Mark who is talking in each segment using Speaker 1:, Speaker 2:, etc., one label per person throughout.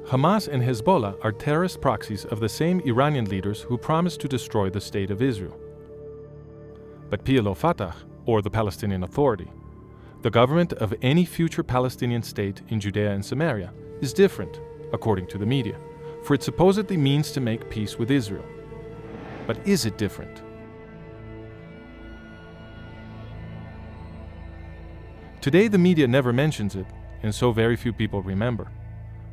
Speaker 1: Hamas and Hezbollah are terrorist proxies of the same Iranian leaders who promised to destroy the State of Israel. But PLO-Fatah, or the Palestinian Authority, the government of any future Palestinian state in Judea and Samaria, is different, according to the media, for it supposedly means to make peace with Israel. But is it different? Today the media never mentions it, and so very few people remember.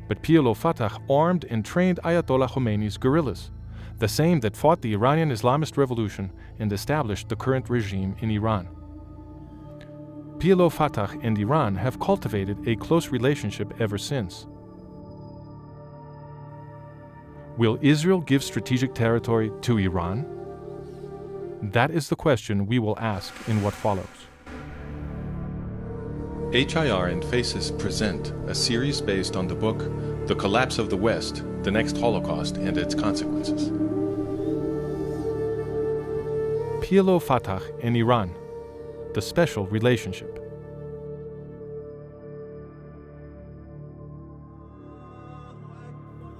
Speaker 1: But PLO-Fatah armed and trained Ayatollah Khomeini's guerrillas, the same that fought the Iranian Islamist revolution and established the current regime in Iran. PLO-Fatah and Iran have cultivated a close relationship ever since. Will Israel give strategic territory to Iran? That is the question we will ask in what follows. HIR and Faces present a series based on the book The Collapse of the West, The Next Holocaust and Its Consequences. PLO-Fatah and Iran, the special relationship.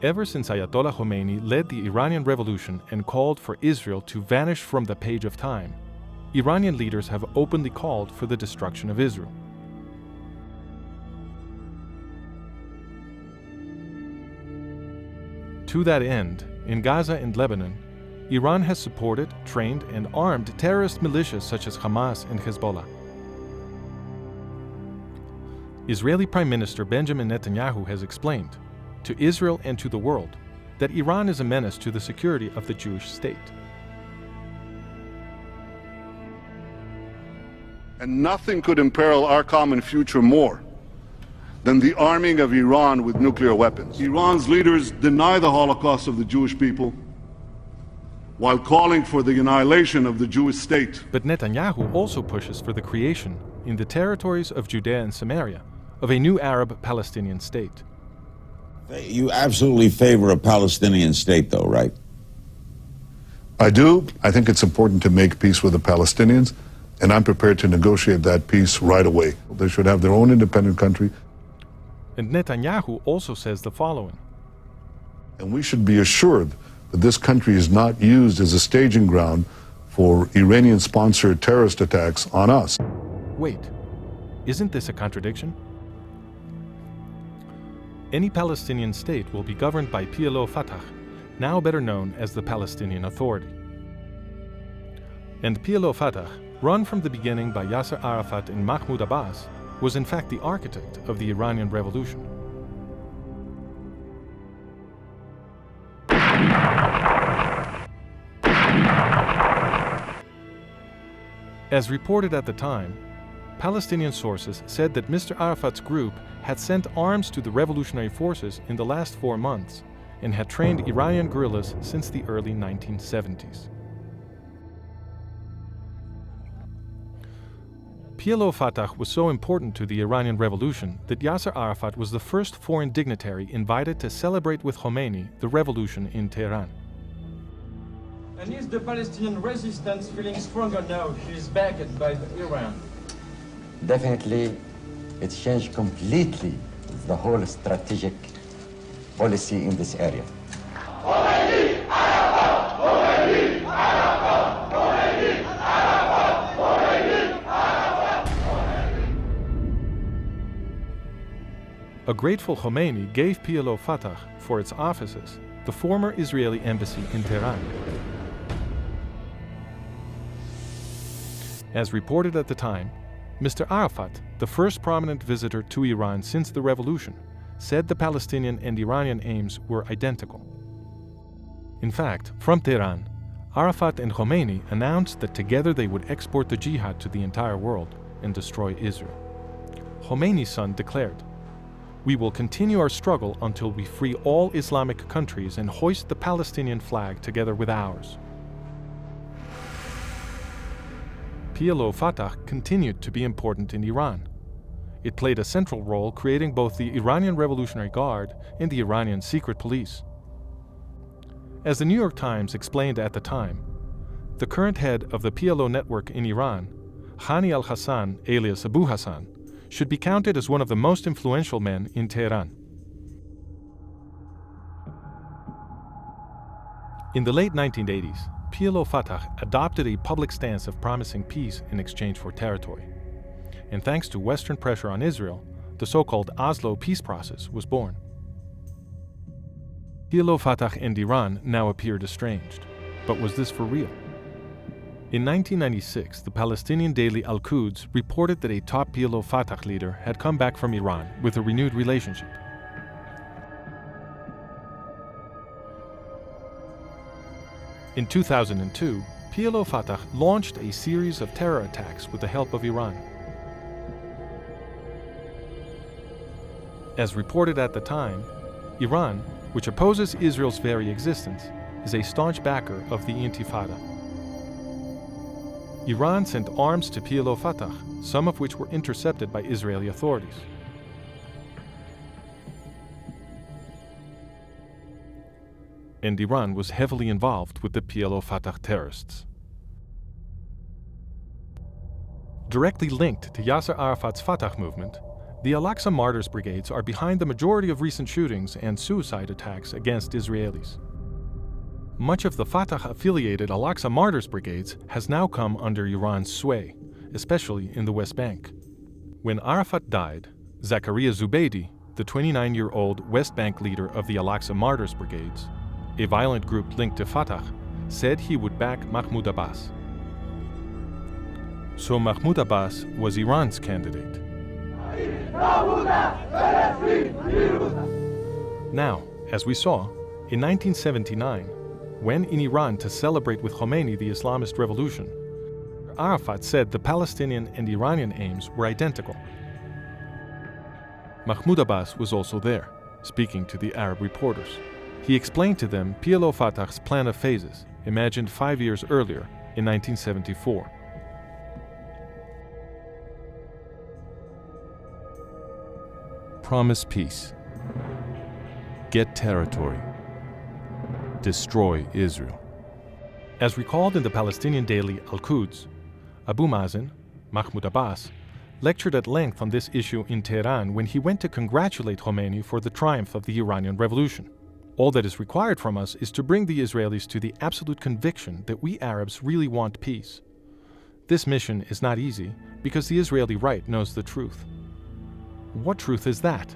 Speaker 1: Ever since Ayatollah Khomeini led the Iranian Revolution and called for Israel to vanish from the page of time, Iranian leaders have openly called for the destruction of Israel. To that end, in Gaza and Lebanon, Iran has supported, trained, and armed terrorist militias such as Hamas and Hezbollah. Israeli Prime Minister Benjamin Netanyahu has explained, to Israel and to the world, that Iran is a menace to the security of the Jewish state.
Speaker 2: And nothing could imperil our common future more than the arming of Iran with nuclear weapons. Iran's leaders deny the Holocaust of the Jewish people while calling for the annihilation of the Jewish state.
Speaker 1: But Netanyahu also pushes for the creation, in the territories of Judea and Samaria, of a new Arab Palestinian state.
Speaker 3: You absolutely favor a Palestinian state, though, right?
Speaker 2: I do. I think it's important to make peace with the Palestinians, and I'm prepared to negotiate that peace right away. They should have their own independent country.
Speaker 1: And Netanyahu also says the following.
Speaker 2: And we should be assured that this country is not used as a staging ground for Iranian-sponsored terrorist attacks on us.
Speaker 1: Wait, isn't this a contradiction? Any Palestinian state will be governed by PLO-Fatah, now better known as the Palestinian Authority. And PLO-Fatah, run from the beginning by Yasser Arafat and Mahmoud Abbas, was in fact the architect of the Iranian Revolution. As reported at the time, Palestinian sources said that Mr. Arafat's group had sent arms to the revolutionary forces in the last 4 months and had trained Iranian guerrillas since the early 1970s. PLO-Fatah was so important to the Iranian Revolution that Yasser Arafat was the first foreign dignitary invited to celebrate with Khomeini the revolution in Tehran.
Speaker 4: And is the Palestinian resistance feeling stronger now she is backed by Iran?
Speaker 5: Definitely, it changed completely the whole strategic policy in this area.
Speaker 1: A grateful Khomeini gave PLO-Fatah, for its offices, the former Israeli embassy in Tehran. As reported at the time, Mr. Arafat, the first prominent visitor to Iran since the revolution, said the Palestinian and Iranian aims were identical. In fact, from Tehran, Arafat and Khomeini announced that together they would export the jihad to the entire world and destroy Israel. Khomeini's son declared, "We will continue our struggle until we free all Islamic countries and hoist the Palestinian flag together with ours." PLO-Fatah continued to be important in Iran. It played a central role creating both the Iranian Revolutionary Guard and the Iranian secret police. As the New York Times explained at the time, the current head of the PLO network in Iran, Hani al-Hassan alias Abu Hassan, should be counted as one of the most influential men in Tehran. In the late 1980s, PLO-Fatah adopted a public stance of promising peace in exchange for territory. And thanks to Western pressure on Israel, the so-called Oslo peace process was born. PLO-Fatah and Iran now appeared estranged. But was this for real? In 1996, the Palestinian daily Al-Quds reported that a top PLO-Fatah leader had come back from Iran with a renewed relationship. In 2002, PLO-Fatah launched a series of terror attacks with the help of Iran. As reported at the time, Iran, which opposes Israel's very existence, is a staunch backer of the Intifada. Iran sent arms to PLO-Fatah, some of which were intercepted by Israeli authorities. And Iran was heavily involved with the PLO-Fatah terrorists. Directly linked to Yasser Arafat's Fatah movement, the Al-Aqsa Martyrs Brigades are behind the majority of recent shootings and suicide attacks against Israelis. Much of the Fatah-affiliated Al-Aqsa Martyrs Brigades has now come under Iran's sway, especially in the West Bank. When Arafat died, Zakaria Zubeidi, the 29-year-old West Bank leader of the Al-Aqsa Martyrs Brigades, a violent group linked to Fatah, said he would back Mahmoud Abbas. So Mahmoud Abbas was Iran's candidate. Now, as we saw, in 1979, when in Iran to celebrate with Khomeini the Islamist revolution, Arafat said the Palestinian and Iranian aims were identical. Mahmoud Abbas was also there, speaking to the Arab reporters. He explained to them PLO-Fatah's plan of phases, imagined 5 years earlier, in 1974. Promise peace. Get territory. Destroy Israel. As recalled in the Palestinian daily Al-Quds, Abu Mazen, Mahmoud Abbas, lectured at length on this issue in Tehran when he went to congratulate Khomeini for the triumph of the Iranian Revolution. All that is required from us is to bring the Israelis to the absolute conviction that we Arabs really want peace. This mission is not easy because the Israeli right knows the truth. What truth is that?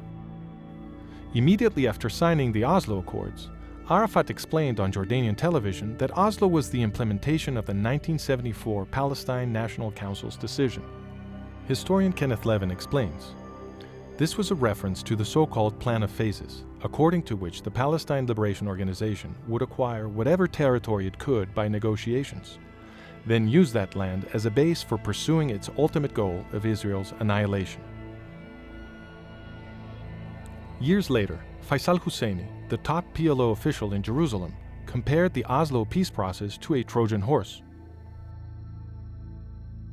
Speaker 1: Immediately after signing the Oslo Accords, Arafat explained on Jordanian television that Oslo was the implementation of the 1974 Palestine National Council's decision. Historian Kenneth Levin explains, this was a reference to the so-called Plan of Phases, according to which the Palestine Liberation Organization would acquire whatever territory it could by negotiations, then use that land as a base for pursuing its ultimate goal of Israel's annihilation. Years later, Faisal Husseini, the top PLO official in Jerusalem, compared the Oslo peace process to a Trojan horse.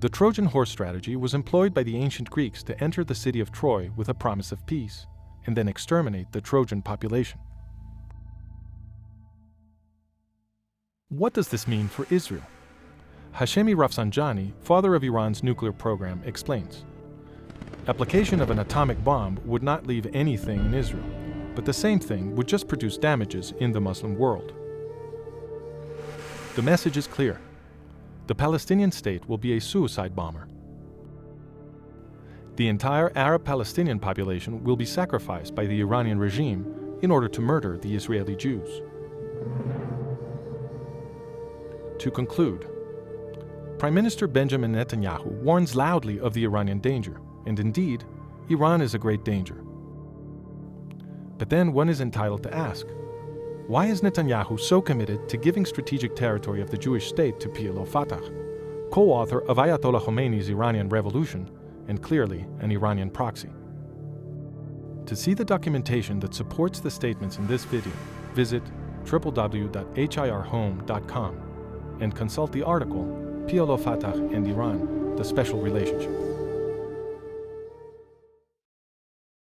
Speaker 1: The Trojan horse strategy was employed by the ancient Greeks to enter the city of Troy with a promise of peace, and then exterminate the Trojan population. What does this mean for Israel? Hashemi Rafsanjani, father of Iran's nuclear program, explains. Application of an atomic bomb would not leave anything in Israel, but the same thing would just produce damages in the Muslim world. The message is clear. The Palestinian State will be a suicide bomber. The entire Arab-Palestinian population will be sacrificed by the Iranian regime in order to murder the Israeli Jews. To conclude, Prime Minister Benjamin Netanyahu warns loudly of the Iranian danger, and indeed, Iran is a great danger. But then one is entitled to ask, why is Netanyahu so committed to giving strategic territory of the Jewish state to PLO-Fatah, co-author of Ayatollah Khomeini's Iranian Revolution, and clearly an Iranian proxy? To see the documentation that supports the statements in this video, visit www.hirhome.com and consult the article PLO-Fatah and Iran, the Special Relationship.